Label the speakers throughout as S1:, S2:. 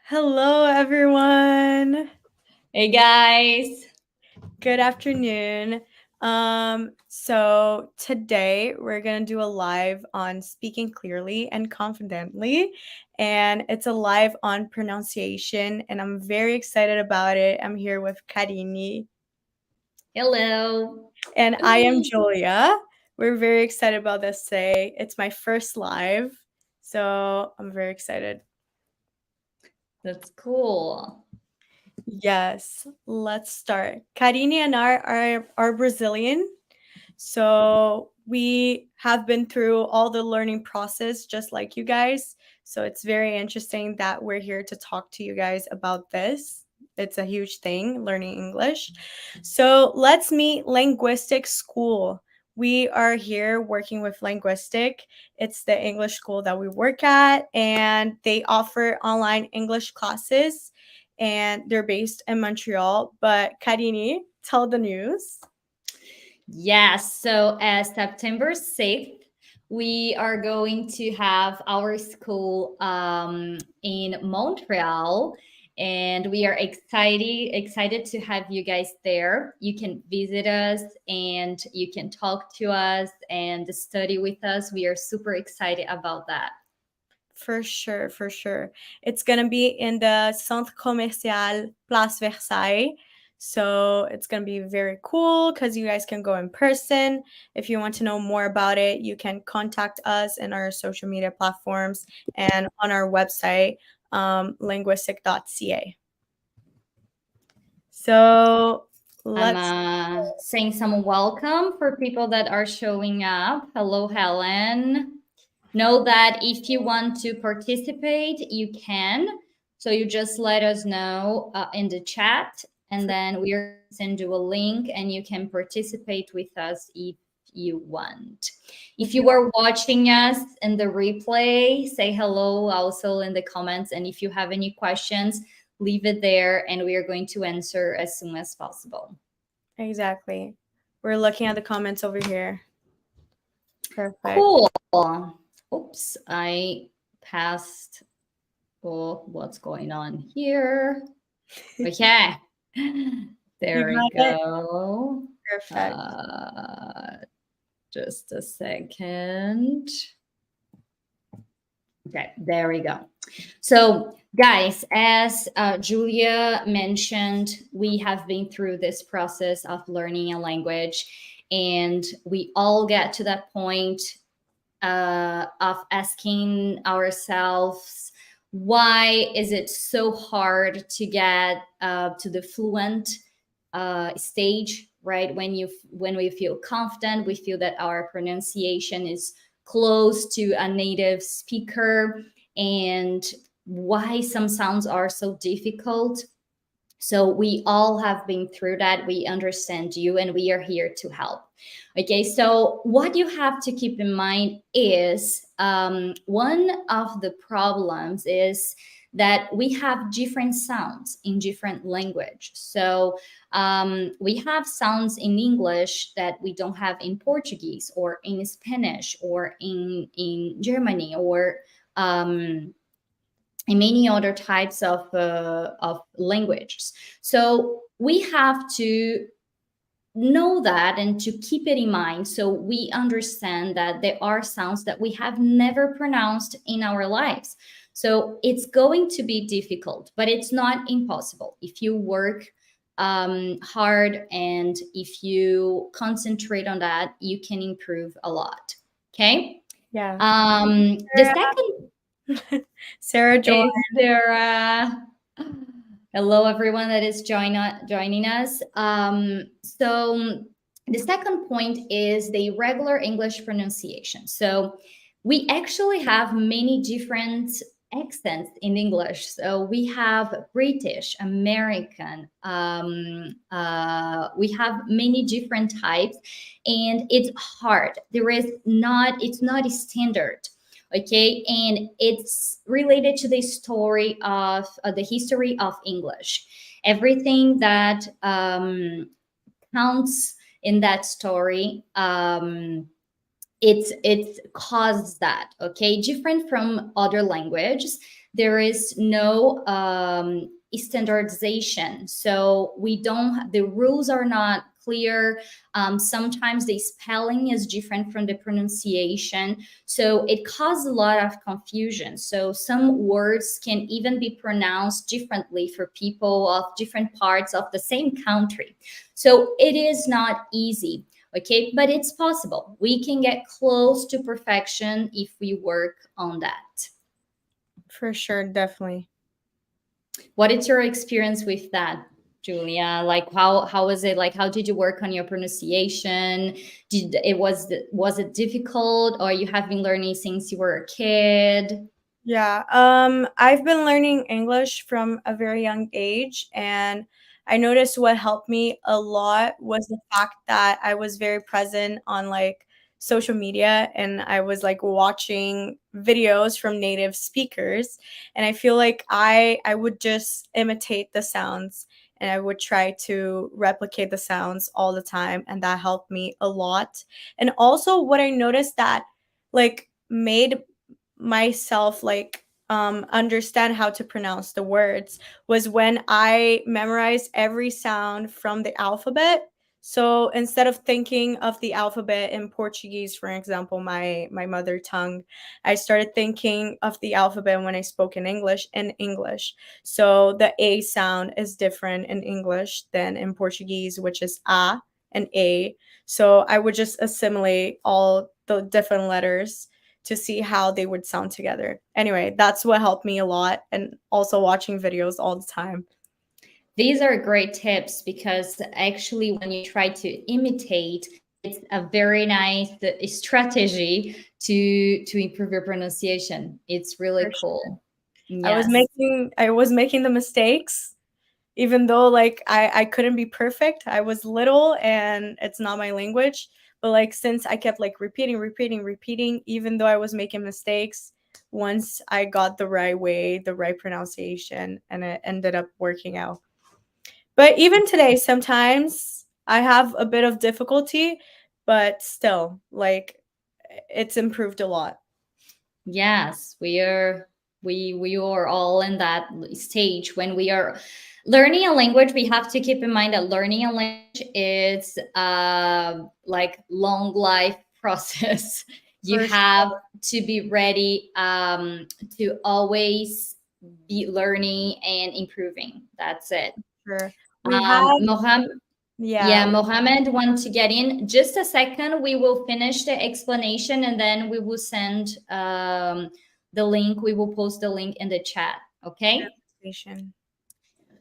S1: Hello, everyone.
S2: Hey guys.
S1: Good afternoon. So today we're gonna do a live on speaking clearly and confidently, and it's a live on pronunciation, and I'm very excited about it. I'm here with Karine,
S2: Hello.
S1: and I am Julia. We're very excited about this today. It's my first live, so I'm very excited.
S2: That's cool.
S1: Yes, let's start. Karine and I are Brazilian, so we have been through all the learning process just like you guys. So it's very interesting that we're here to talk to you guys about this. It's a huge thing, learning English. So let's meet Languistic School. We are here working with Languistic. It's the English school that we work at, and they offer online English classes, and they're based in Montreal. But Karine, tell the news.
S2: Yes, so as September 6th, we are going to have our school in Montreal, and we are excited to have you guys there. You can visit us and you can talk to us and study with us. We are super excited about that.
S1: For sure, for sure. It's gonna be in the Centre Commercial Place Versailles. So it's gonna be very cool because you guys can go in person. If you want to know more about it, you can contact us in our social media platforms and on our website, Languistic.ca. So
S2: I'm
S1: let's
S2: saying some welcome for people that are showing up. Hello, Helen. Know that if you want to participate, you can. So you just let us know in the chat, and then we are going to send you a link, and you can participate with us if you want. If you are watching us in the replay, say hello also in the comments. And if you have any questions, leave it there, and we are going to answer as soon as possible.
S1: exactly. We're looking at the comments over here. Perfect.
S2: Cool. Oops, I passed. Oh, what's going on here? Okay. There we go.
S1: Perfect.
S2: Just a second. Okay, there we go. So, guys, as Julia mentioned, we have been through this process of learning a language, and we all get to that point of asking ourselves, why is it so hard to get to the fluent stage, right? When we feel confident, we feel that our pronunciation is close to a native speaker, and why some sounds are so difficult. So we all have been through that. We understand you, and we are here to help. Okay, so what you have to keep in mind is one of the problems is that we have different sounds in different language. So we have sounds in English that we don't have in Portuguese or in Spanish or in Germany or and many other types of languages. So we have to know that and to keep it in mind, so we understand that there are sounds that we have never pronounced in our lives. So it's going to be difficult, but it's not impossible. If you work hard and if you concentrate on that, you can improve a lot. Okay.
S1: Yeah.
S2: The second
S1: Sarah joined.
S2: is there. Hello, everyone that is joining us. So the second point is the irregular English pronunciation. So we actually have many different accents in English. So we have British, American, we have many different types, and it's hard. It's not a standard. Okay, and it's related to the story of the history of English. Everything that counts in that story it's caused that, okay, different from other languages. There is no standardization, so we don't, the rules are not clear. Sometimes the spelling is different from the pronunciation, so it causes a lot of confusion. So some words can even be pronounced differently for people of different parts of the same country. So it is not easy. Okay, but it's possible. We can get close to perfection if we work on that.
S1: For sure, definitely.
S2: What is your experience with that, Julia? Like how was it? Like how did you work on your pronunciation? Did it was it difficult, or you have been learning since you were a kid?
S1: Yeah, I've been learning English from a very young age, and I noticed what helped me a lot was the fact that I was very present on like social media, and I was like watching videos from native speakers, and I feel like I would just imitate the sounds, and I would try to replicate the sounds all the time, and that helped me a lot. And also what I noticed that like made myself like understand how to pronounce the words was when I memorized every sound from the alphabet. So instead of thinking of the alphabet in Portuguese, for example, my mother tongue, I started thinking of the alphabet when I spoke in English. So the A sound is different in English than in Portuguese, which is A and A. So I would just assimilate all the different letters to see how they would sound together. Anyway, that's what helped me a lot, and also watching videos all the time.
S2: These are great tips because actually, when you try to imitate, it's a very nice strategy to improve your pronunciation. It's really
S1: For sure.
S2: cool. Yes.
S1: I was making the mistakes even though like I couldn't be perfect. I was little and it's not my language, but like since I kept like repeating even though I was making mistakes, once I got the right way, the right pronunciation, and it ended up working out. But even today, sometimes I have a bit of difficulty, but still, like, it's improved a lot.
S2: Yes, we are all in that stage when we are learning a language. We have to keep in mind that learning a language is like long life process. You
S1: For
S2: have to be ready to always be learning and improving. That's it.
S1: sure. We have,
S2: Mohammed,
S1: yeah,
S2: yeah, Mohammed want to get in. Just a second. We will finish the explanation and then we will send the link. We will post the link in the chat. Okay.
S1: station.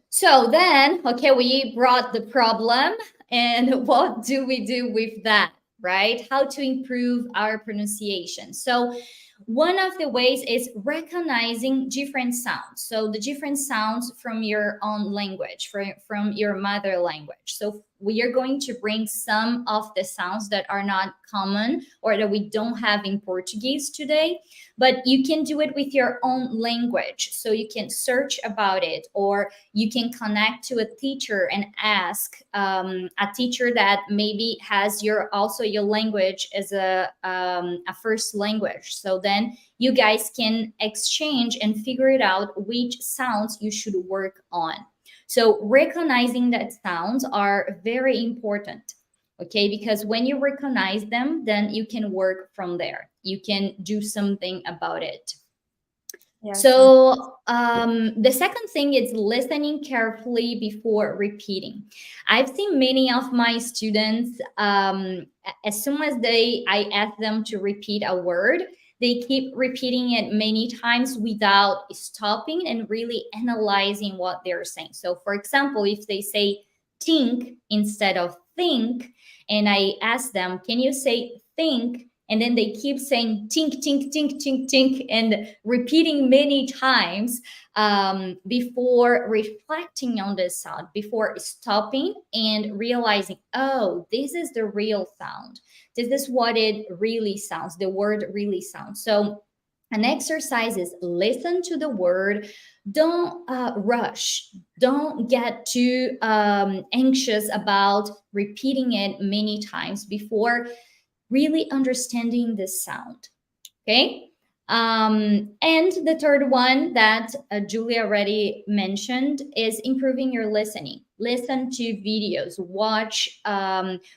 S2: So then, okay, we brought the problem, and what do we do with that, right? How to improve our pronunciation. So, one of the ways is recognizing different sounds. So, the different sounds from your own language, from your mother language. So, we are going to bring some of the sounds that are not common or that we don't have in Portuguese today, but you can do it with your own language. So, you can search about it, or you can connect to a teacher and ask a teacher that maybe has your language as a first language. So then you guys can exchange and figure it out which sounds you should work on. So recognizing that sounds are very important. Okay, because when you recognize them, then you can work from there. You can do something about it.
S1: Yes.
S2: So the second thing is listening carefully before repeating. I've seen many of my students, as soon as I ask them to repeat a word, they keep repeating it many times without stopping and really analyzing what they're saying. So, for example, if they say think instead of think, and I ask them, can you say think? And then they keep saying tink, tink, tink, tink, tink, and repeating many times before reflecting on the sound, before stopping and realizing, oh, this is the real sound. This is what it really sounds, the word really sounds. So an exercise is listen to the word. Don't rush. Don't get too anxious about repeating it many times before really understanding the sound. Okay. And the third one that Julia already mentioned is improving your listening. Listen to videos, watch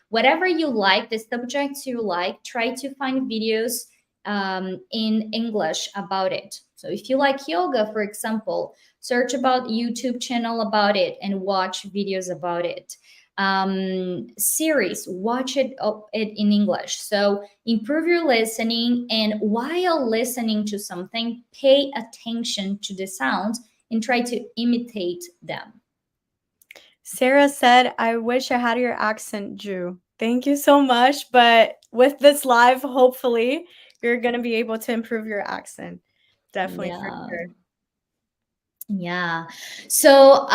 S2: whatever you like, the subjects you like. Try to find videos in English about it. So if you like yoga, for example, search about YouTube channel about it and watch videos about it. Series, watch it in English. So improve your listening, and while listening to something, pay attention to the sounds and try to imitate them.
S1: Sarah said, I wish I had your accent, Ju. Thank you so much. But with this live, hopefully, you're going to be able to improve your accent. Definitely, for sure.
S2: Yeah. So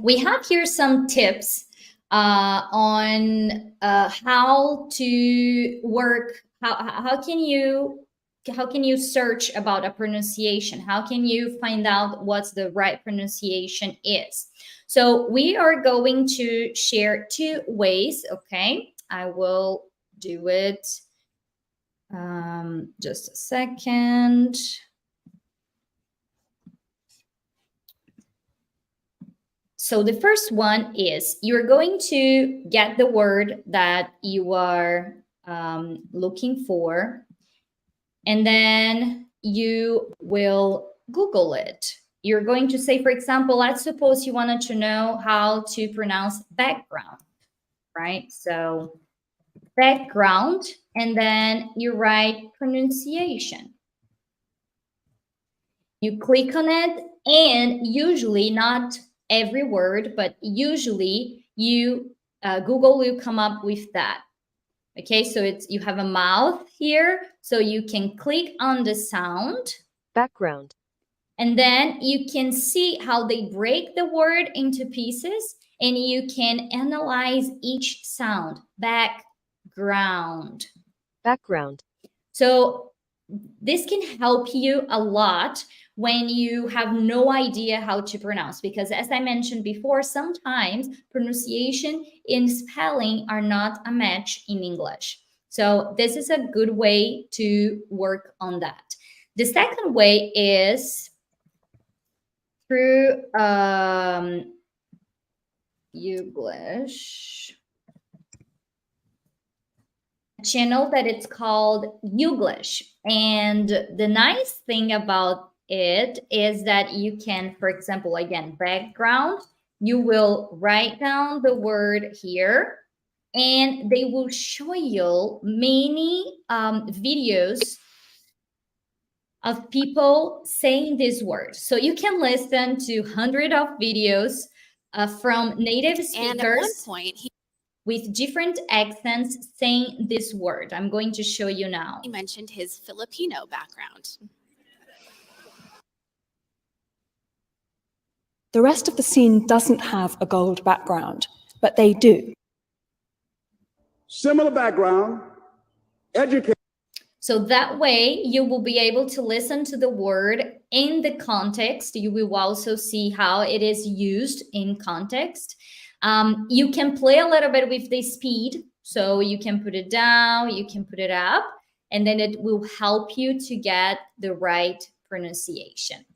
S2: we have here some tips on how to work. How can you search about a pronunciation? How can you find out what's the right pronunciation is? So we are going to share 2 ways. Okay, I will do it. Just a second. So the first one is you're going to get the word that you are looking for, and then you will Google it. You're going to say, for example, let's suppose you wanted to know how to pronounce background, right? So background, and then you write pronunciation. You click on it, and usually, not every word, but usually you Google will come up with that. Okay, so you have a mouth here, so you can click on the sound
S3: background,
S2: and then you can see how they break the word into pieces, and you can analyze each sound. Background. So this can help you a lot when you have no idea how to pronounce, because as I mentioned before, sometimes pronunciation and spelling are not a match in English. So this is a good way to work on that. The second way is through English channel that it's called Youglish. And the nice thing about it is that you can, for example, again, background, you will write down the word here, and they will show you many videos of people saying this word. So you can listen to hundreds of videos from native speakers.
S4: And at one point,
S2: with different accents saying this word. I'm going to show you now.
S4: He mentioned his Filipino background.
S5: The rest of the scene doesn't have a gold background, but they do.
S6: Similar background, education.
S2: So that way you will be able to listen to the word in the context. You will also see how it is used in context. You can play a little bit with the speed. So you can put it down, you can put it up, and then it will help you to get the right pronunciation.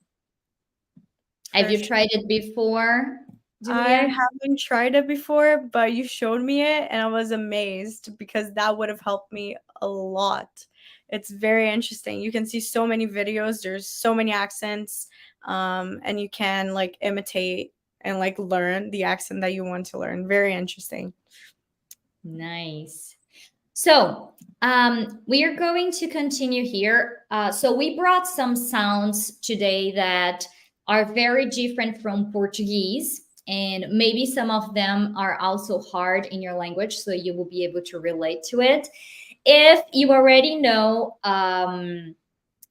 S2: Have you tried it before, Julia?
S1: I haven't tried it before, but you showed me it and I was amazed because that would have helped me a lot. It's very interesting. You can see so many videos. There's so many accents, and you can like imitate and like learn the accent that you want to learn. Very interesting.
S2: Nice. So we are going to continue here. So we brought some sounds today that are very different from Portuguese, and maybe some of them are also hard in your language, so you will be able to relate to it. If you already know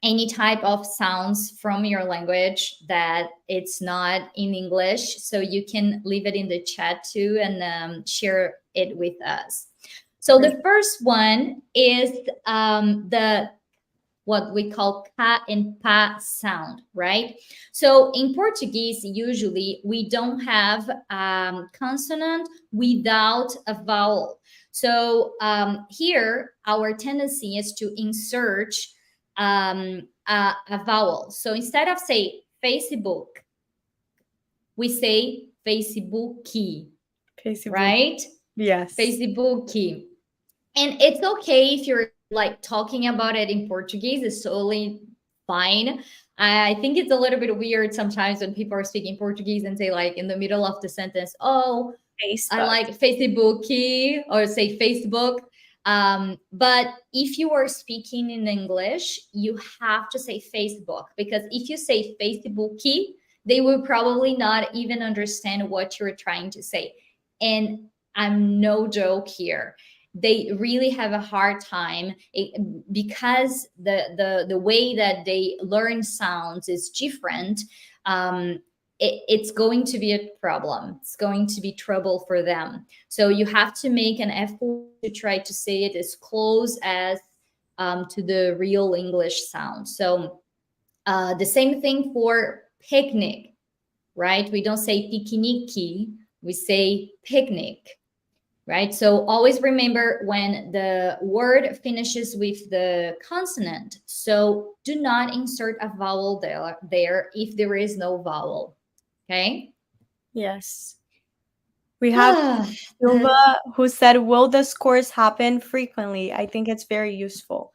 S2: any type of sounds from your language that it's not in English, so you can leave it in the chat too and share it with us. So the first one is the what we call ka and pa sound, right? So in Portuguese, usually we don't have consonant without a vowel. So here, our tendency is to insert a vowel. So instead of say Facebook, we say Facebooky,
S1: Facebook.
S2: right?
S1: Yes.
S2: Facebooky. And it's okay if you're like talking about it in Portuguese, it's totally fine. I think it's a little bit weird sometimes when people are speaking Portuguese and say, like, in the middle of the sentence, oh, I
S1: Facebook.
S2: like Facebooky, or say Facebook. But if you are speaking in English, you have to say Facebook, because if you say Facebooky, they will probably not even understand what you're trying to say. And I'm no joke here. They really have a hard time because the way that they learn sounds is different. It's going to be a problem. It's going to be trouble for them. So you have to make an effort to try to say it as close as to the real English sound. So the same thing for picnic, right? We don't say piquenique, we say picnic, right? So always remember when the word finishes with the consonant. So do not insert a vowel there if there is no vowel. Okay.
S1: Yes. We have Silva who said, will the scores happen frequently? I think it's very useful.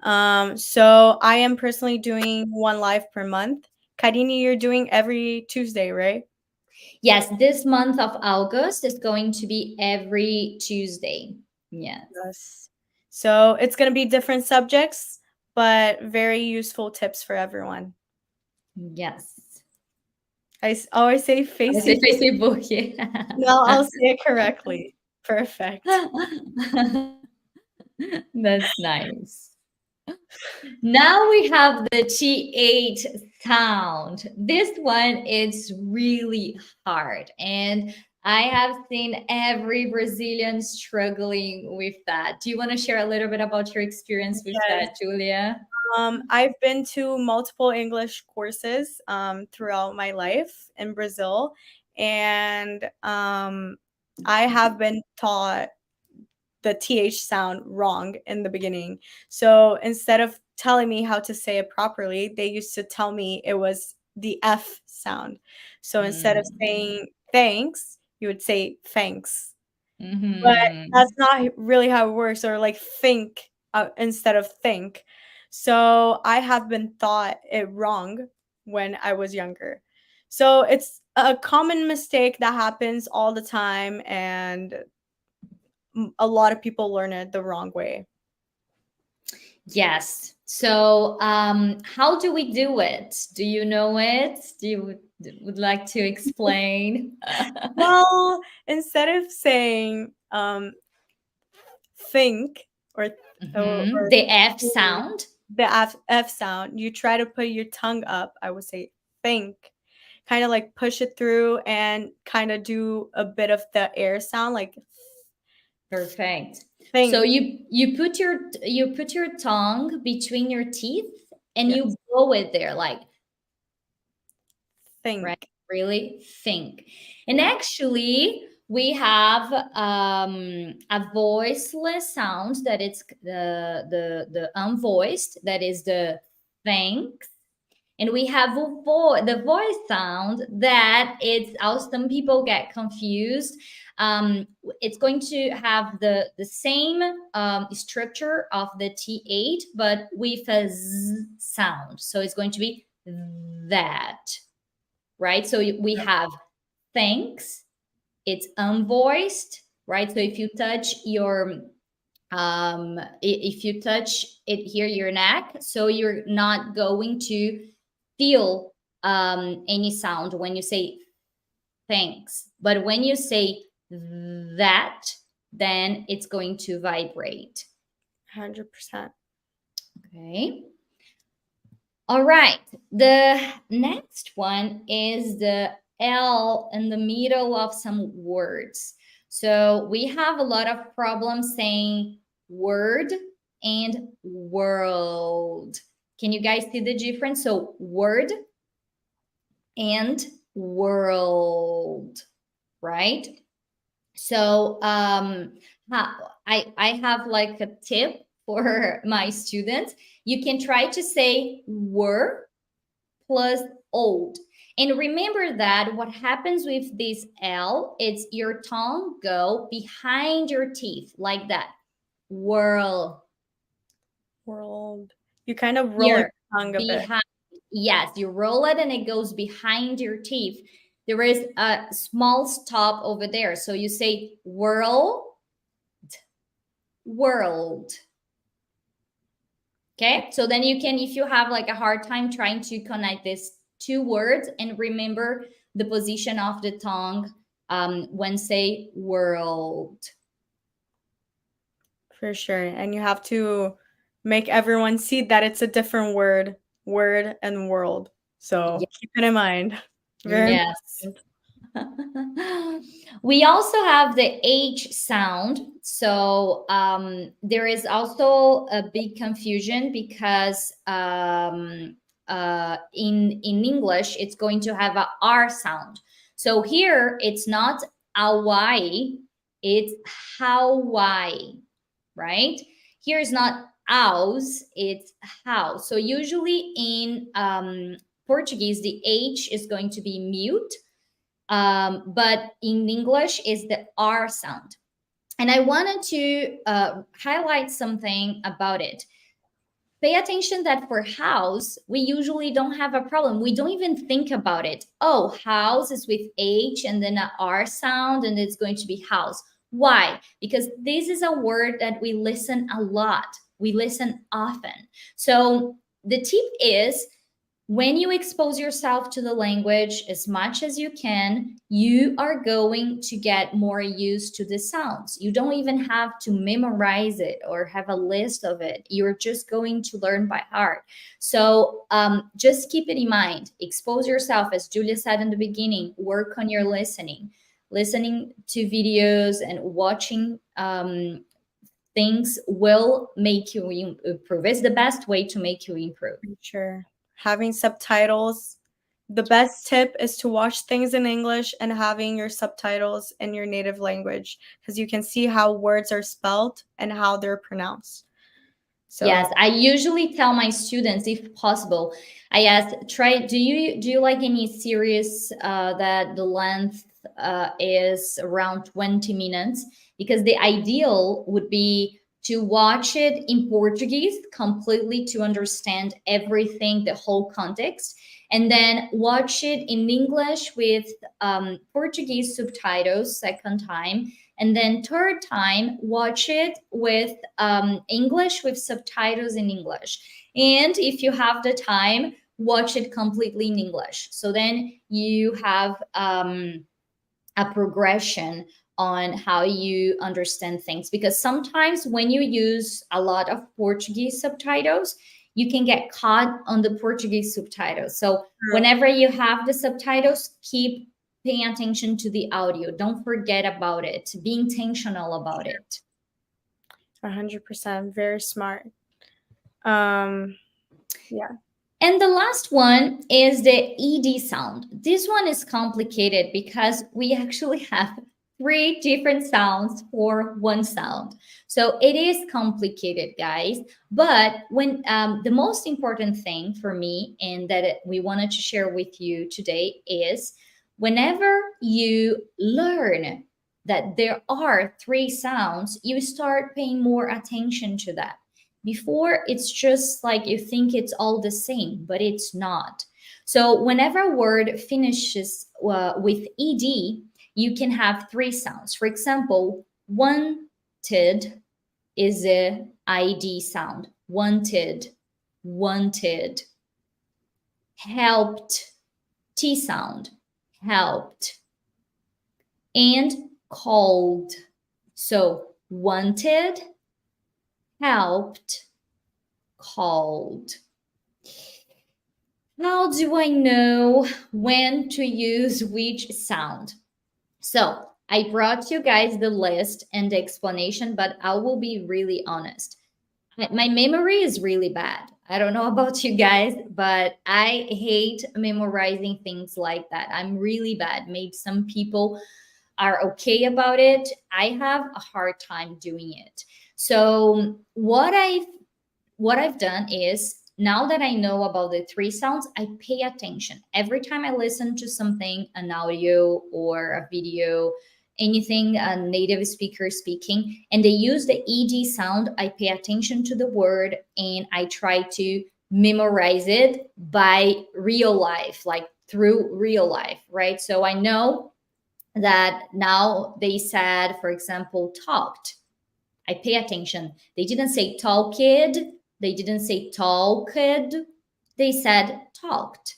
S1: So I am personally doing one live per month. Karini, you're doing every Tuesday, right?
S2: Yes, this month of August is going to be every Tuesday. Yes.
S1: Yes. So it's going to be different subjects, but very useful tips for everyone.
S2: Yes.
S1: I always say
S2: I
S1: Facebook.
S2: say Facebook. Yeah.
S1: No, I'll say it correctly. Perfect.
S2: That's nice. Now we have the TH sound. This one is really hard, and I have seen every Brazilian struggling with that. Do you want to share a little bit about your experience with
S1: Yes.
S2: that, Julia?
S1: I've been to multiple English courses throughout my life in Brazil, and I have been taught the TH sound wrong in the beginning. So instead of telling me how to say it properly, they used to tell me it was the F sound. So instead of saying thanks, you would say thanks. But that's not really how it works, or like think instead of think. So I have been taught it wrong when I was younger. So it's a common mistake that happens all the time, and a lot of people learn it the wrong way.
S2: Yes. So, how do we do it? Do you know it? Do you would like to explain?
S1: Well, instead of saying think or
S2: The F sound.
S1: the F sound, you try to put your tongue up. I would say think, kind of like push it through and kind of do a bit of the air sound, like
S2: Perfect.
S1: think.
S2: So you put your tongue between your teeth and
S1: Yes.
S2: you blow it there, like,
S1: Think.
S2: right? Really think. And actually, we have a voiceless sound that it's the unvoiced, that is the thanks. And we have the voice sound that it's also, some people get confused. It's going to have the same structure of the TH, but with a Z sound. So it's going to be that, right? So we have thanks, it's unvoiced, right? So if you touch your if you touch it here, your neck, so you're not going to feel any sound when you say thanks. But when you say that, then it's going to vibrate.
S1: 100%.
S2: Okay. All right. The next one is the L in the middle of some words. So we have a lot of problems saying word and world. Can you guys see the difference? So word and world, right? So I have like a tip for my students. You can try to say were plus old. And remember that what happens with this L, it's your tongue go behind your teeth like that. World.
S1: World. You kind of roll
S2: Here,
S1: your tongue a bit.
S2: behind. Yes, you roll it and it goes behind your teeth. There is a small stop over there. So you say world, world. Okay, so then you can, if you have like a hard time trying to connect these two words, and remember the position of the tongue when say world.
S1: For sure. And you have to make everyone see that it's a different word, word and world. So
S2: Yes.
S1: keep it in mind. Very
S2: Yes. We also have the H sound. So there is also a big confusion because in English, it's going to have a R sound. So here, it's not Hawaii, it's Hawaii, right? Here is not house, it's house. So usually in Portuguese, the H is going to be mute, but in English is the R sound. And I wanted to highlight something about it. Pay attention that for house, we usually don't have a problem. We don't even think about it. Oh, house is with H and then a R sound, and it's going to be house. Why? Because this is a word that we listen a lot. We listen often. So the tip is, when you expose yourself to the language as much as you can, you are going to get more used to the sounds. You don't even have to memorize it or have a list of it. You're just going to learn by heart. So just keep it in mind. Expose yourself, as Julia said in the beginning, work on your listening. Listening to videos and watching things will make you improve. It's the best way to make you improve.
S1: sure. Having subtitles. The best tip is to watch things in English and having your subtitles in your native language, because you can see how words are spelled and how they're pronounced. So
S2: yes, I usually tell my students, if possible, I ask, try. Do you like any series that the length is around 20 minutes? Because the ideal would be to watch it in Portuguese completely to understand everything, the whole context, and then watch it in English with Portuguese subtitles second time, and then third time watch it with English with subtitles in English. And if you have the time, watch it completely in English. So then you have a progression on how you understand things, because sometimes when you use a lot of Portuguese subtitles, you can get caught on the Portuguese subtitles. So whenever you have the subtitles, keep paying attention to the audio. Don't forget about it. Be intentional about it.
S1: 100%, very smart. Yeah.
S2: And the last one is the ED sound. This one is complicated because we actually have 3 different sounds for one sound. So it is complicated, guys. But when the most important thing for me and that we wanted to share with you today is, whenever you learn that there are 3 sounds, you start paying more attention to that. Before, it's just like you think it's all the same, but it's not. So whenever a word finishes with ed, you can have 3 sounds. For example, wanted is a id sound. Wanted, wanted. Helped, t sound. Helped. And called. So wanted, helped, called. How do I know when to use which sound? So I brought you guys the list and the explanation, but I will be really honest. My memory is really bad. I don't know about you guys, but I hate memorizing things like that. I'm really bad. Maybe some people are okay about it. I have a hard time doing it. So what I've done is, now that I know about the three sounds, I pay attention. Every time I listen to something, an audio or a video, anything a native speaker speaking, and they use the ED sound, I pay attention to the word and I try to memorize it by real life, like through real life, right? So I know that now they said, for example, talked. I pay attention. They didn't say tall kid. They didn't say tall kid. They said talked,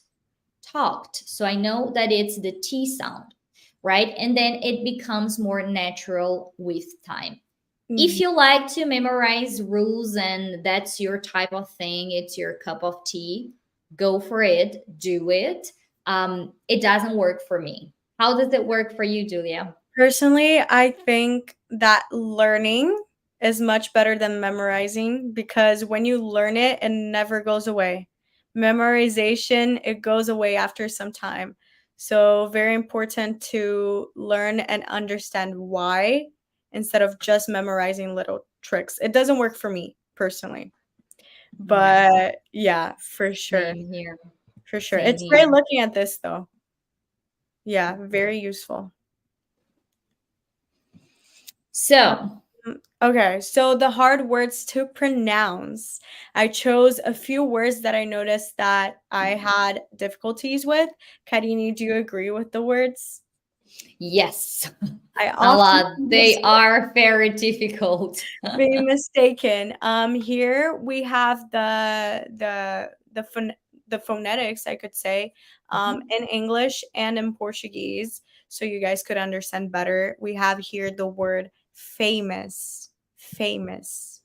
S2: talked. So I know that it's the T sound, right? And then it becomes more natural with time. If you like to memorize rules and that's your type of thing, it's your cup of tea, go for it, do it. It doesn't work for me. How does it work for you, Julia?
S1: Personally, I think that learning is much better than memorizing, because when you learn it, it never goes away. Memorization, it goes away after some time. So, very important to learn and understand why instead of just memorizing little tricks. It doesn't work for me personally. But yeah, for sure.
S2: Same here.
S1: For sure.
S2: Same
S1: It's great
S2: here.
S1: looking at this though. Yeah, very useful.
S2: So,
S1: Okay, so the hard words to pronounce. I chose a few words that I noticed that I had difficulties with. Karini, do you agree with the words?
S2: yes,
S1: I
S2: a
S1: often
S2: lot. They are very difficult.
S1: be mistaken. Here we have the phonetics, I could say, in English and in Portuguese, so you guys could understand better. We have here the word famous, famous.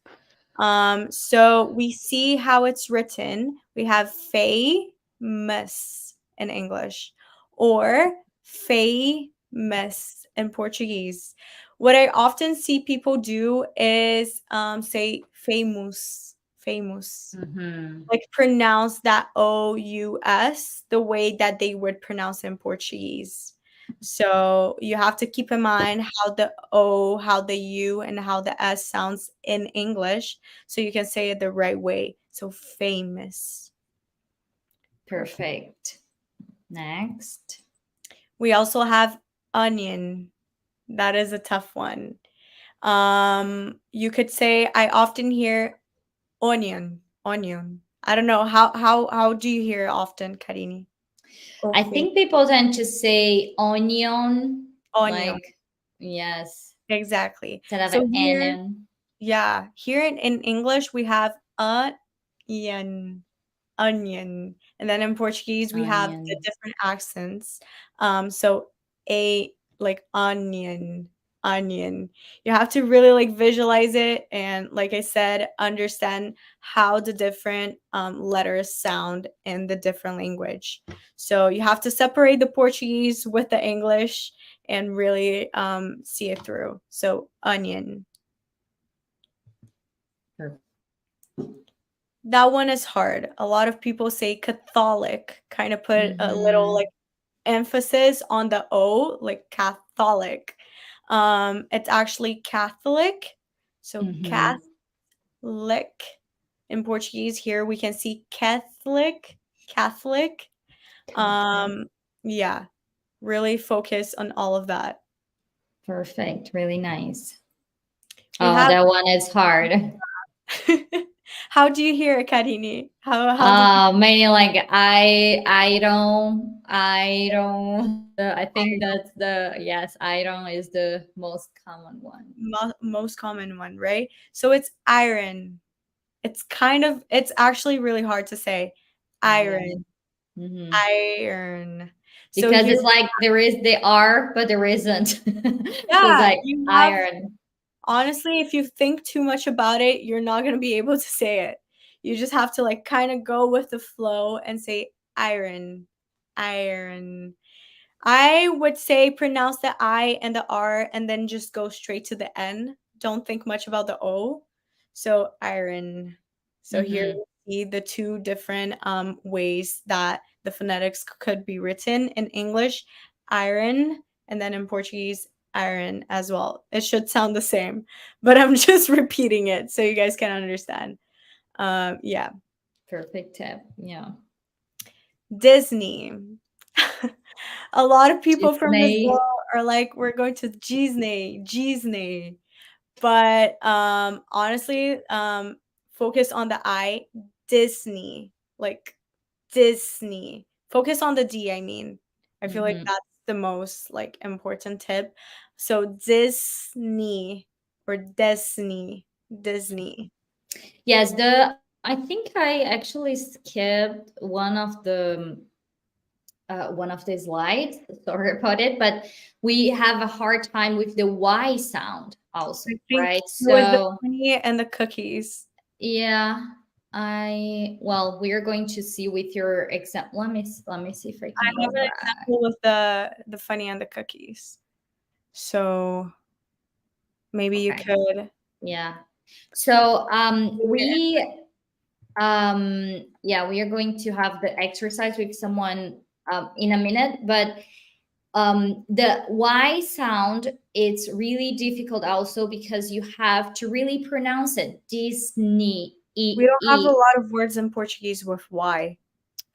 S1: So we see how it's written. We have famous in English or famous in Portuguese. What I often see people do is say famous, famous,
S2: Mhm.
S1: like pronounce that O-U-S the way that they would pronounce in Portuguese. So you have to keep in mind how the O, how the U, and how the S sounds in English so you can say it the right way. So famous.
S2: Perfect. Next.
S1: We also have onion. That is a tough one. You could say I often hear onion, onion. I don't know how do you hear it often, Karini?
S2: I
S1: Okay.
S2: think people tend to say onion,
S1: Onion.
S2: like, yes,
S1: Exactly.
S2: instead of
S1: So
S2: an
S1: here,
S2: onion.
S1: yeah, here in English we have onion, onion, and then in Portuguese we have the
S2: Onion.
S1: different accents. So a like onion, onion. You have to really like visualize it and, like I said, understand how the different letters sound in the different language. So you have to separate the Portuguese with the English and really see it through. So onion.
S2: Perfect.
S1: That one is hard. A lot of people say Catholic, kind of put a little like
S2: Mhm.
S1: emphasis on the O, like Catholic. It's actually Catholic. So
S2: Mhm.
S1: Catholic in Portuguese. Here we can see Catholic, Catholic.
S2: Catholic.
S1: Yeah, really focus on all of that.
S2: Perfect. Really nice.
S1: We
S2: Oh,
S1: have
S2: that one is hard.
S1: how do you hear it, Karini? How did you
S2: Mainly like I don't. I think that's the, yes, I don't is the most common one.
S1: most common one, right? So it's iron. It's actually really hard to say. Iron,
S2: Iron. Hmm.
S1: iron. So
S2: Because
S1: here,
S2: it's like there is the R, but there isn't. So it's
S1: yeah,
S2: like
S1: you have
S2: iron.
S1: honestly, if you think too much about it, you're not gonna be able to say it. You just have to like kind of go with the flow and say iron, iron. I would say pronounce the I and the R and then just go straight to the N. Don't think much about the O. So iron. So here
S2: Hmm.
S1: we see the two different ways that the phonetics could be written in English, iron, and then in Portuguese, iron as well. It should sound the same, but I'm just repeating it so you guys can understand. Yeah.
S2: Perfect tip. Yeah.
S1: Disney. A lot of people from Brazil
S2: Disney.
S1: are like, we're going to Disney, Disney. But honestly, focus on the I, Disney, like Disney. Focus on the D, I mean. I feel like
S2: Mhm.
S1: that's the most like important tip. So Disney or Disney, Disney.
S2: Yes, I think I actually skipped one of the slides. Sorry about it, but we have a hard time with the Y sound also,
S1: I think
S2: right?
S1: it was the
S2: So
S1: honey and the cookies.
S2: yeah, well, we are going to see with your example. Let me see if I can
S1: I have
S2: go
S1: an
S2: back.
S1: example with the funny and the cookies. So maybe you
S2: Okay.
S1: could.
S2: Yeah. So yeah, we are going to have the exercise with someone in a minute, but the Y sound, it's really difficult also because you have to really pronounce it. Disney,
S1: We don't have a
S2: e.
S1: lot of words in Portuguese with Y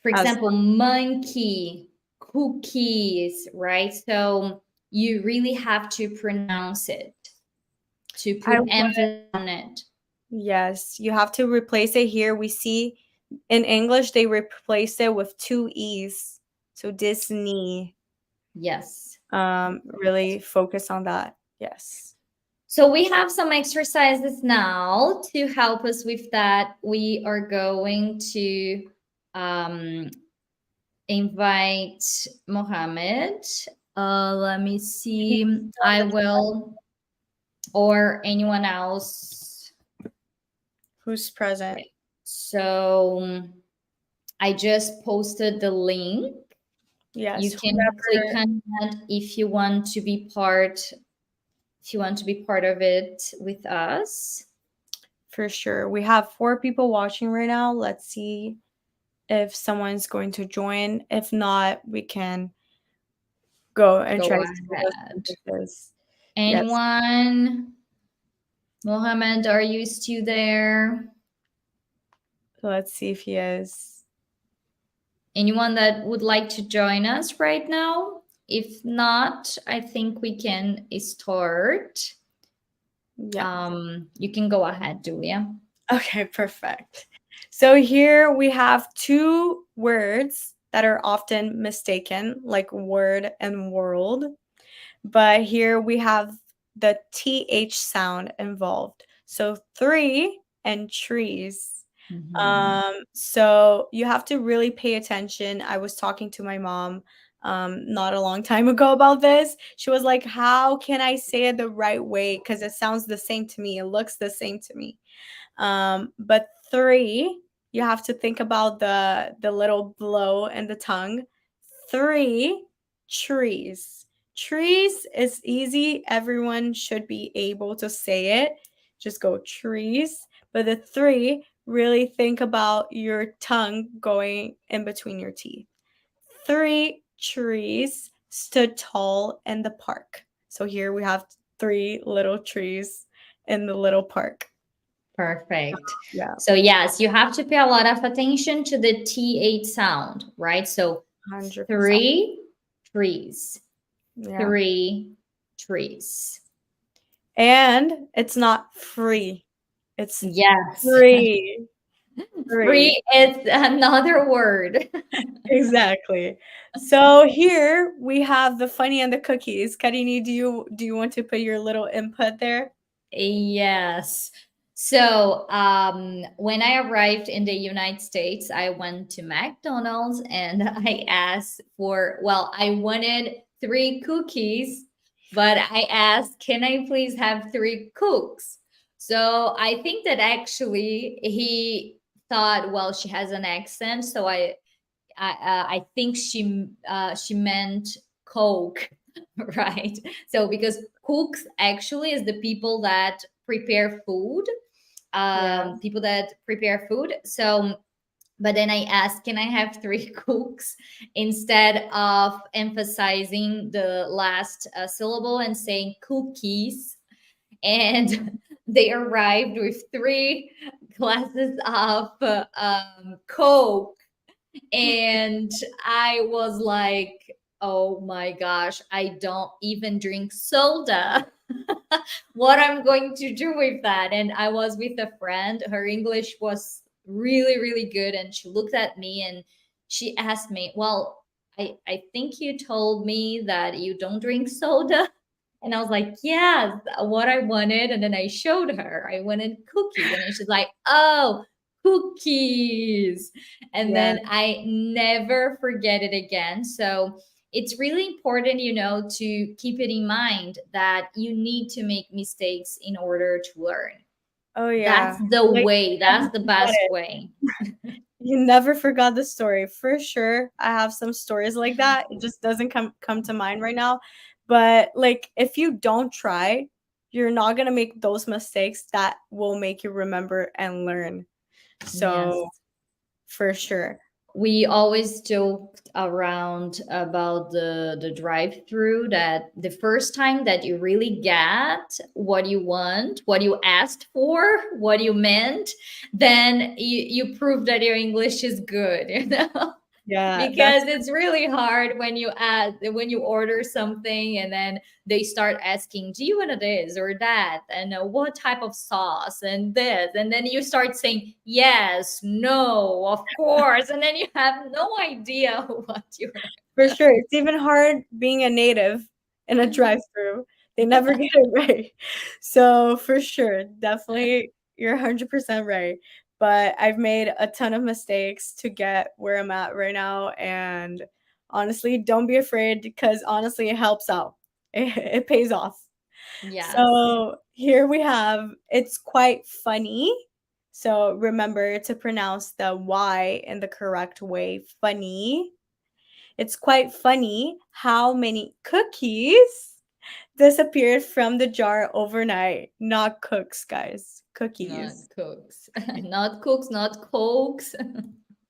S2: For
S1: as
S2: example, monkey, cookies, right? So you really have to pronounce it to
S1: I
S2: put emphasis on it.
S1: yes, you have to replace it here. We see in English they replace it with two E's. So Disney.
S2: Yes.
S1: Really focus on that. Yes.
S2: So we have some exercises now to help us with that. We are going to um, invite Mohammed. Let me see. I will, or anyone else.
S1: Who's present?
S2: So I just posted the link.
S1: Yes,
S2: You can click
S1: whoever
S2: on that if you want to be part. If you want to be part of it with us.
S1: for sure. We have 4 people watching right now. Let's see if someone's going to join. If not, we can go and
S2: Go
S1: try to see those
S2: ahead.
S1: sentences. Yes.
S2: Anyone? Mohammed, are you still there?
S1: So let's see if he is.
S2: Anyone that would like to join us right now? If not, I think we can start.
S1: Yeah.
S2: You can go ahead, Julia.
S1: Okay, perfect. So here we have 2 words that are often mistaken, like word and world. But here we have the TH sound involved. So 3 and trees. So you have to really pay attention. I was talking to my mom not a long time ago about this. She was like, how can I say it the right way? Because it sounds the same to me. It looks the same to me. But 3, you have to think about the little blow in the tongue. 3 trees. Trees is easy. Everyone should be able to say it. Just go trees. But the 3, really think about your tongue going in between your teeth. 3 trees stood tall in the park. So here we have 3 little trees in the little park.
S2: Perfect.
S1: Yeah,
S2: So yes, you have to pay a lot of attention to the TH sound, right? So
S1: 100%.
S2: 3 trees.
S1: Yeah.
S2: 3 trees.
S1: And it's not free. It's
S2: Yes.
S1: free. Free.
S2: Free is another word.
S1: Exactly. So here we have the funny and the cookies. Karini, do you want to put your little input there?
S2: Yes. So, when I arrived in the United States, I went to McDonald's and I asked for, well, I wanted 3 cookies, but I asked, can I please have 3 cooks? So I think that actually he thought, well, she has an accent, so I think she meant Coke, right? So because cooks actually is the people that prepare food,
S1: Yeah.
S2: people that prepare food. So But then I asked, can I have 3 cooks instead of emphasizing the last syllable and saying cookies? And they arrived with 3 glasses of Coke. And I was like, oh my gosh, I don't even drink soda. What I'm going to do with that? And I was with a friend. Her English was really, really good. And she looked at me and she asked me, well, I think you told me that you don't drink soda. And I was like, yeah, what I wanted. And then I showed her, I wanted cookies. And then she's like, oh, cookies. And
S1: Yeah.
S2: then I never forget it again. So it's really important, to keep it in mind that you need to make mistakes in order to learn.
S1: Oh yeah.
S2: That's the
S1: Like
S2: way,
S1: never
S2: that's the
S1: forgot
S2: best
S1: it.
S2: way.
S1: You never forgot the story. For sure. I have some stories like that. It just doesn't come to mind right now. But like if you don't try, you're not gonna make those mistakes that will make you remember and learn.
S2: Yes.
S1: So for sure.
S2: We always joked around about the drive-through, that the first time that you really get what you want, what you asked for, what you meant, then you prove that your English is good,
S1: Yeah,
S2: because it's really hard when you order something and then they start asking, do you want this or that, and what type of sauce and this, and then you start saying yes, no, of course, and then you have no idea what you're
S1: for sure. It's even hard being a native in a drive-through. They never get it right. So for sure, definitely you're 100% right. But I've made a ton of mistakes to get where I'm at right now. And honestly, don't be afraid because honestly, it helps out. It pays off.
S2: Yes.
S1: So here we have it's quite funny. So remember to pronounce the Y in the correct way. Funny. It's quite funny how many cookies disappeared from the jar overnight. Not cooks, guys.
S2: Not
S1: Cookies.
S2: cooks. Not cooks, not cokes.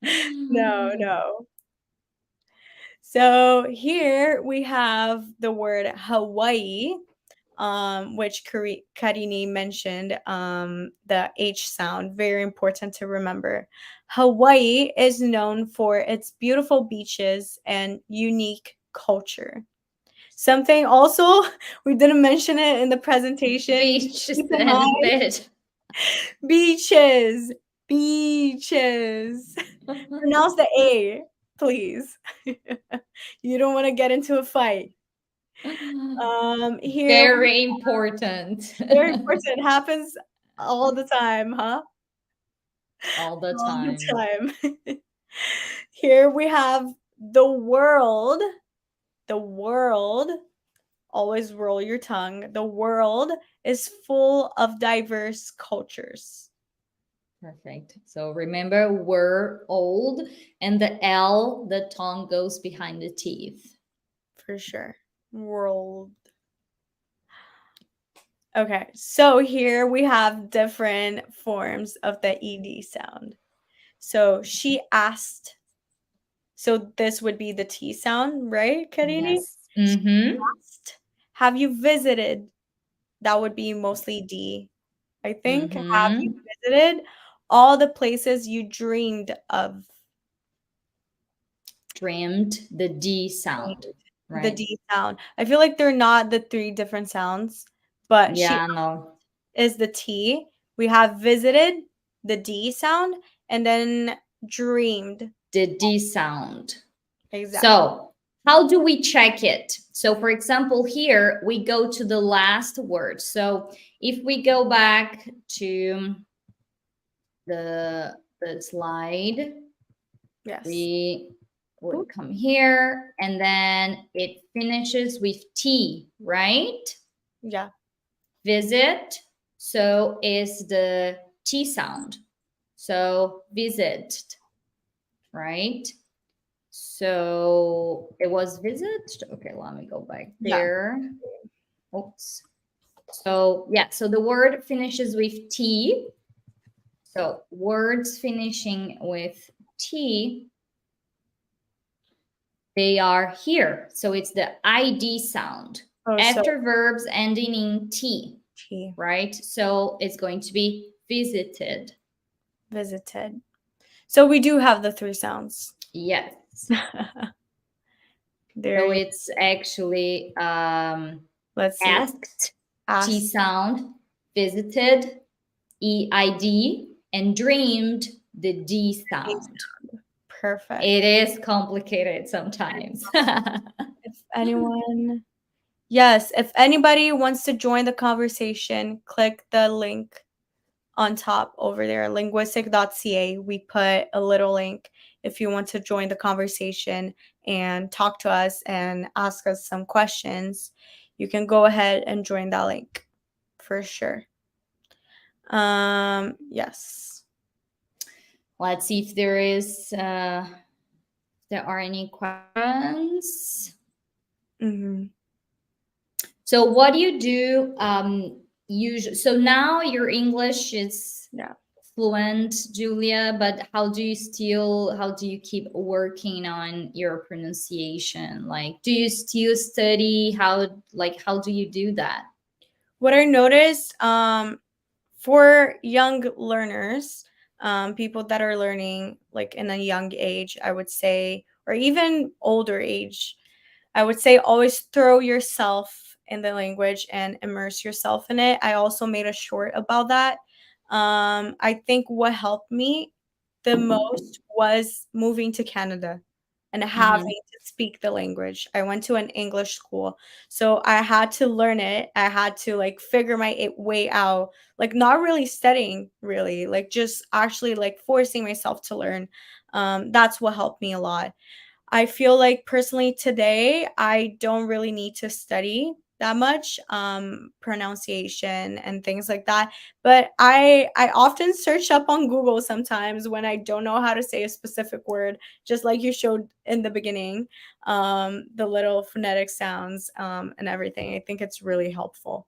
S1: No, no. So here we have the word Hawaii, which Karini mentioned, the H sound, very important to remember. Hawaii is known for its beautiful beaches and unique culture. Something also, we didn't mention it in the presentation. Just
S2: Beaches
S1: keep in
S2: and
S1: mind,
S2: bed.
S1: beaches, beaches. Pronounce the A, please. You don't want to get into a fight. Here,
S2: Very important.
S1: very important. It happens all the time, huh?
S2: All the
S1: All the
S2: time.
S1: time. Here we have the world. The world. Always roll your tongue. The world is full of diverse cultures.
S2: Perfect. So remember, we're old, and the L, the tongue goes behind the teeth.
S1: For sure. World. Okay, so here we have different forms of the ED sound. So she asked. So this would be the T sound, right, Karini?
S2: Yes. Mm-hmm.
S1: Asked. Have you visited? That would be mostly D, I think. Have you
S2: Mm-hmm.
S1: visited all the places you dreamed of?
S2: Dreamed, the D sound,
S1: The
S2: right?
S1: D sound. I feel like they're not the 3 different sounds, but she
S2: Yeah, no.
S1: is the T. We have visited, the D sound, and then dreamed.
S2: The D sound.
S1: Exactly.
S2: So, how do we check it? So, for example, here we go to the last word. So, if we go back to the slide,
S1: Yes.
S2: we would come here and then it finishes with T, right?
S1: Yeah.
S2: Visit. So, is the T sound. So, visit, right? So it was visit. Okay, let me go back
S1: Yeah.
S2: there. Oops. So yeah, so the word finishes with T. So words finishing with T, they are here. So it's the ID sound
S1: Oh,
S2: after verbs ending in T,
S1: T,
S2: right? So it's going to be visited.
S1: visited. So we do have the 3 sounds.
S2: Yes.
S1: There
S2: So
S1: you
S2: it's actually
S1: Let's see.
S2: asked, T
S1: Asked.
S2: sound, visited, EID, and dreamed, the D sound.
S1: Perfect.
S2: It is complicated sometimes.
S1: If anyone, yes, if anybody wants to join the conversation, click the link on top over there, Languistic.ca. We put a little link if you want to join the conversation and talk to us and ask us some questions. You can go ahead and join that link for sure. Yes.
S2: Let's see if there are any questions.
S1: Mm-hmm.
S2: So what do you do usually? So now your English is fluent, Julia, but how do you keep working on your pronunciation? Like, do you still study? How do you do that?
S1: What I noticed for young learners, people that are learning like in a young age, I would say, or even older age, I would say always throw yourself in the language and immerse yourself in it. I also made a short about that. I think what helped me the most was moving to Canada and having to speak the language. I went to an English school, so I had to learn it. I had to like figure my way out, like not really studying, really, like just actually like forcing myself to learn. That's what helped me a lot. I feel like personally today, I don't really need to study that much pronunciation and things like that. But I often search up on Google sometimes when I don't know how to say a specific word, just like you showed in the beginning, the little phonetic sounds and everything. I think it's really helpful.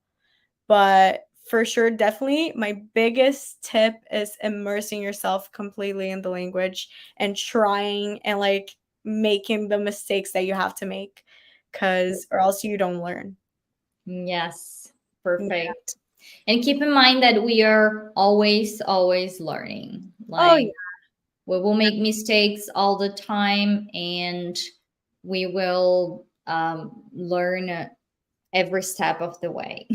S1: But for sure, definitely my biggest tip is immersing yourself completely in the language and trying and like making the mistakes that you have to make, because or else you don't learn.
S2: Yes, perfect. And keep in mind that we are always learning.
S1: Oh yeah.
S2: Like, we will make mistakes all the time, and we will learn every step of the way.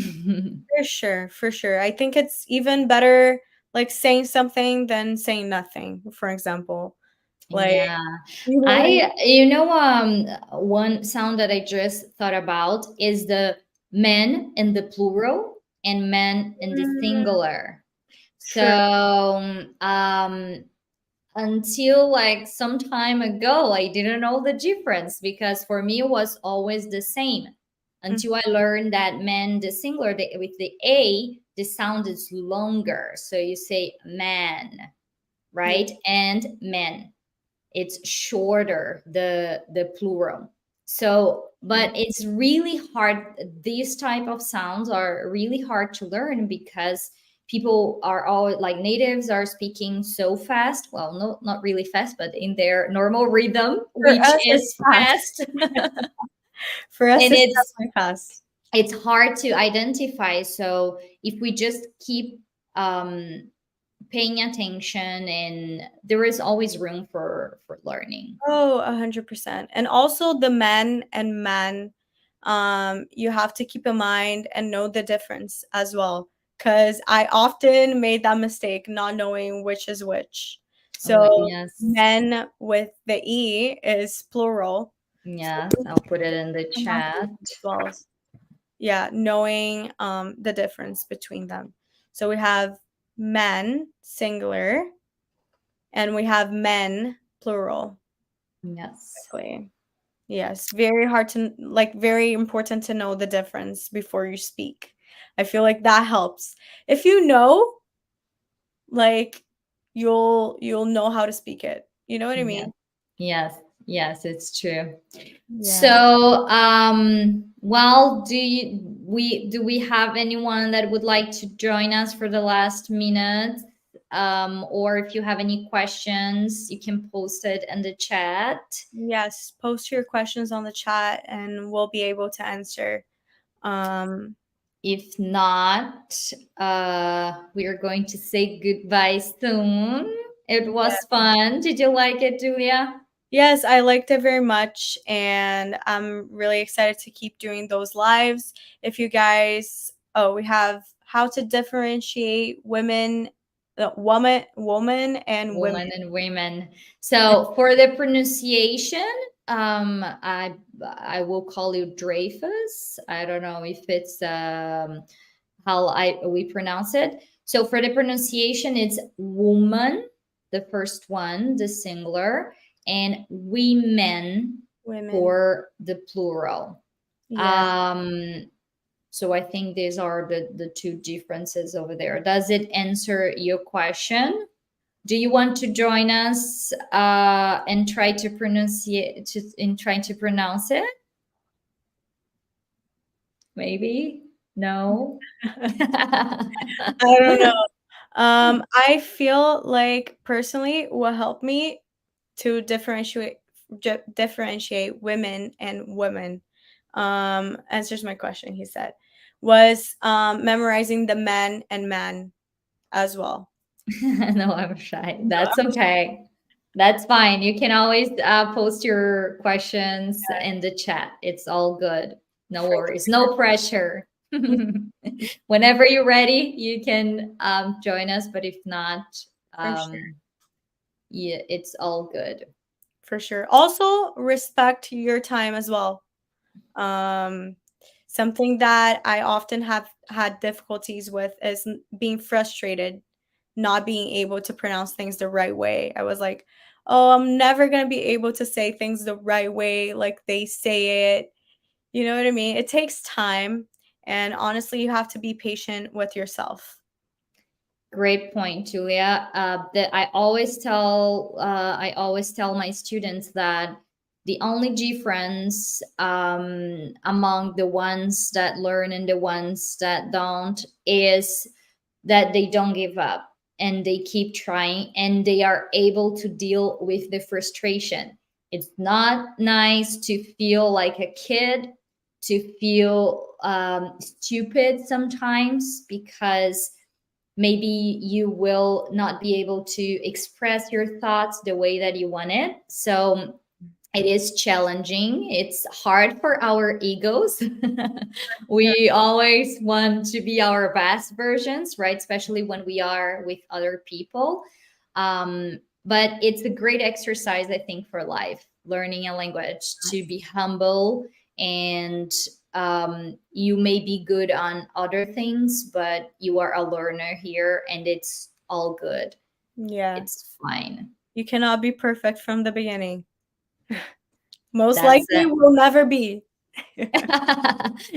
S1: For sure, for sure. I think it's even better like saying something than saying nothing, for example. Like
S2: Yeah.
S1: you know what I mean?
S2: One sound that I just thought about is the men in the plural and men in the singular.
S1: True.
S2: So, until like some time ago, I didn't know the difference because for me it was always the same until I learned that men, the singular, with the A, the sound is longer. So you say man, right? And men. It's shorter, the plural. So, but it's really hard. These type of sounds are really hard to learn because people are all like natives are speaking so fast. Well, no, not really fast, but in their normal rhythm,
S1: For
S2: which
S1: us, it's
S2: is
S1: fast.
S2: fast.
S1: For us,
S2: And
S1: it's definitely fast.
S2: it's hard to identify. So if we just keep paying attention, and there is always room for learning.
S1: Oh, 100%. And also the men and man, you have to keep in mind and know the difference as well. Because I often made that mistake not knowing which is which. So
S2: Yes.
S1: men with the E is plural.
S2: Yes, I'll put it in the chat.
S1: As well. Yeah, knowing the difference between them. So we have men singular and we have men plural.
S2: Yes.
S1: Exactly. Yes, very hard to like very important to know the difference before you speak. I feel like that helps. If you know, like you'll know how to speak it. You know what I
S2: Yes.
S1: mean?
S2: Yes, it's true.
S1: Yeah.
S2: So, well, do we have anyone that would like to join us for the last minute? or if you have any questions, you can post it in the chat.
S1: Yes, post your questions on the chat and we'll be able to answer.
S2: If not, we are going to say goodbye soon. It was fun. Did you like it, Julia?
S1: Yes, I liked it very much, and I'm really excited to keep doing those lives. If you guys, we have how to differentiate women, woman, and women.
S2: Women and women. So for the pronunciation, I will call you Dreyfus. I don't know if it's how we pronounce it. So for the pronunciation, it's woman, the first one, the singular, and women
S1: Women.
S2: for the plural.
S1: Yeah.
S2: So I think these are the two differences over there. Does it answer your question? Do you want to join us and try to pronounce it? Maybe? No.
S1: I don't know. I feel like personally what helped me to differentiate women and women, answers my question, he said, was memorizing the men and man as well.
S2: No, I'm shy. That's okay. That's fine. You can always post your questions in the chat. It's all good. No worries. No pressure. Whenever you're ready, you can join us. But if not,
S1: For sure.
S2: yeah, it's all good.
S1: For sure. Also, respect your time as well. Something that I often have had difficulties with is being frustrated, not being able to pronounce things the right way. I was like, oh, I'm never going to be able to say things the right way, like they say it. You know what I mean? It takes time. And honestly, you have to be patient with yourself.
S2: Great point, Julia. That I always tell my students that the only difference among the ones that learn and the ones that don't is that they don't give up and they keep trying and they are able to deal with the frustration. It's not nice to feel like a kid, to feel stupid sometimes because maybe you will not be able to express your thoughts the way that you want it. So it is challenging. It's hard for our egos. We always want to be our best versions, right? Especially when we are with other people. But it's a great exercise, I think, for life, learning a language, to be humble and you may be good on other things, but you are a learner here and it's all good.
S1: Yeah.
S2: It's fine.
S1: You cannot be perfect from the beginning. Most
S2: That's
S1: likely
S2: it.
S1: will never be.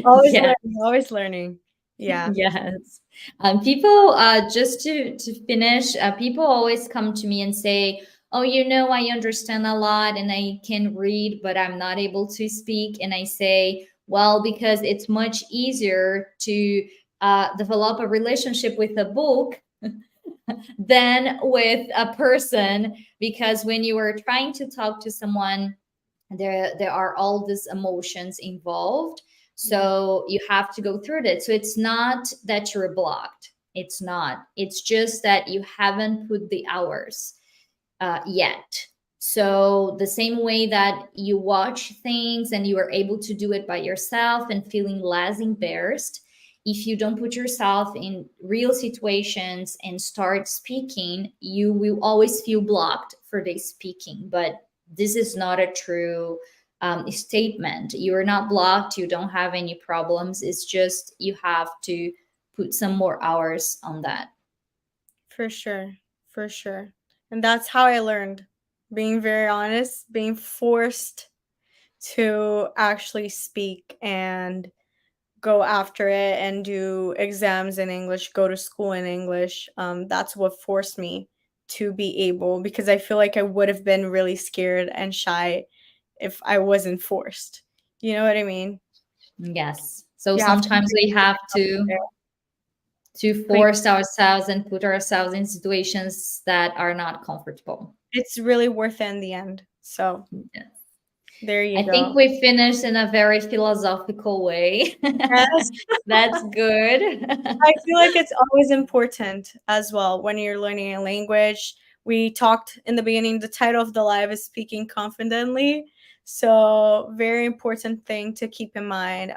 S1: Always
S2: Yeah.
S1: learning, always learning. Yeah.
S2: Yes. People, just to finish, people always come to me and say, "Oh, I understand a lot and I can read, but I'm not able to speak." And I say, "Well, because it's much easier to develop a relationship with a book than with a person, because when you are trying to talk to someone, there are all these emotions involved, so you have to go through it. So it's not that you're blocked, it's just that you haven't put the hours yet. So the same way that you watch things and you are able to do it by yourself and feeling less embarrassed, if you don't put yourself in real situations and start speaking, you will always feel blocked for the speaking. But this is not a true statement. You're not blocked, you don't have any problems. It's just you have to put some more hours on that.
S1: For sure. For sure. And that's how I learned. Being very honest, being forced to actually speak and go after it and do exams in English, go to school in English. That's what forced me to be able, because I feel like I would have been really scared and shy if I wasn't forced. You know what I mean?
S2: Yes. So
S1: You have to
S2: sometimes we have to, to force ourselves and put ourselves in situations that are not comfortable.
S1: It's really worth it in the end. So
S2: Yeah.
S1: there you
S2: I
S1: go.
S2: think we finished in a very philosophical way.
S1: Yes.
S2: That's good.
S1: I feel like it's always important as well when you're learning a language. We talked in the beginning, the title of the live is Speaking Confidently. So, very important thing to keep in mind.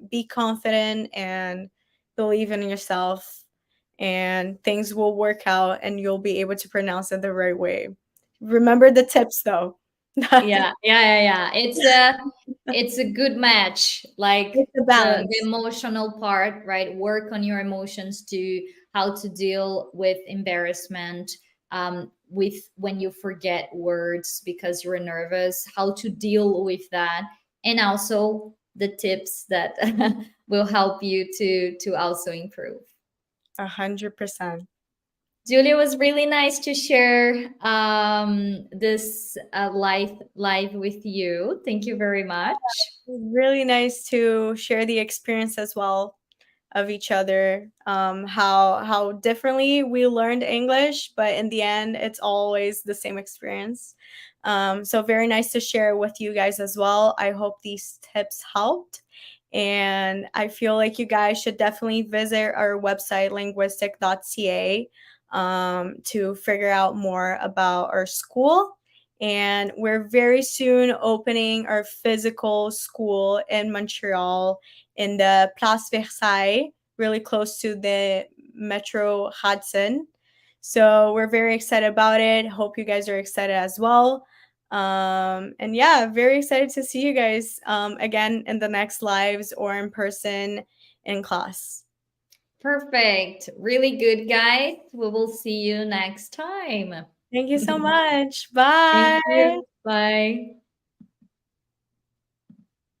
S1: Be confident and believe in yourself, and things will work out and you'll be able to pronounce it the right way. Remember the tips though.
S2: Yeah. It's a good match. Like
S1: It's a
S2: the
S1: balance.
S2: emotional part, right? Work on your emotions to how to deal with embarrassment, with when you forget words because you're nervous, how to deal with that, and also the tips that will help you to also improve.
S1: 100%.
S2: Julia, was really nice to share this live with you. Thank you very much.
S1: Really nice to share the experience as well of each other, how differently we learned English, but in the end it's always the same experience. So very nice to share with you guys as well. I hope these tips helped, and I feel like you guys should definitely visit our website Languistic.ca to figure out more about our school. And we're very soon opening our physical school in Montreal in the Place Versailles, really close to the Metro Hudson. So we're very excited about it. Hope you guys are excited as well. And yeah, very excited to see you guys again in the next lives or in person in class.
S2: Perfect. Really good, guys. We will see you next time.
S1: Thank you so much.
S2: Thank
S1: Bye.
S2: you. Bye.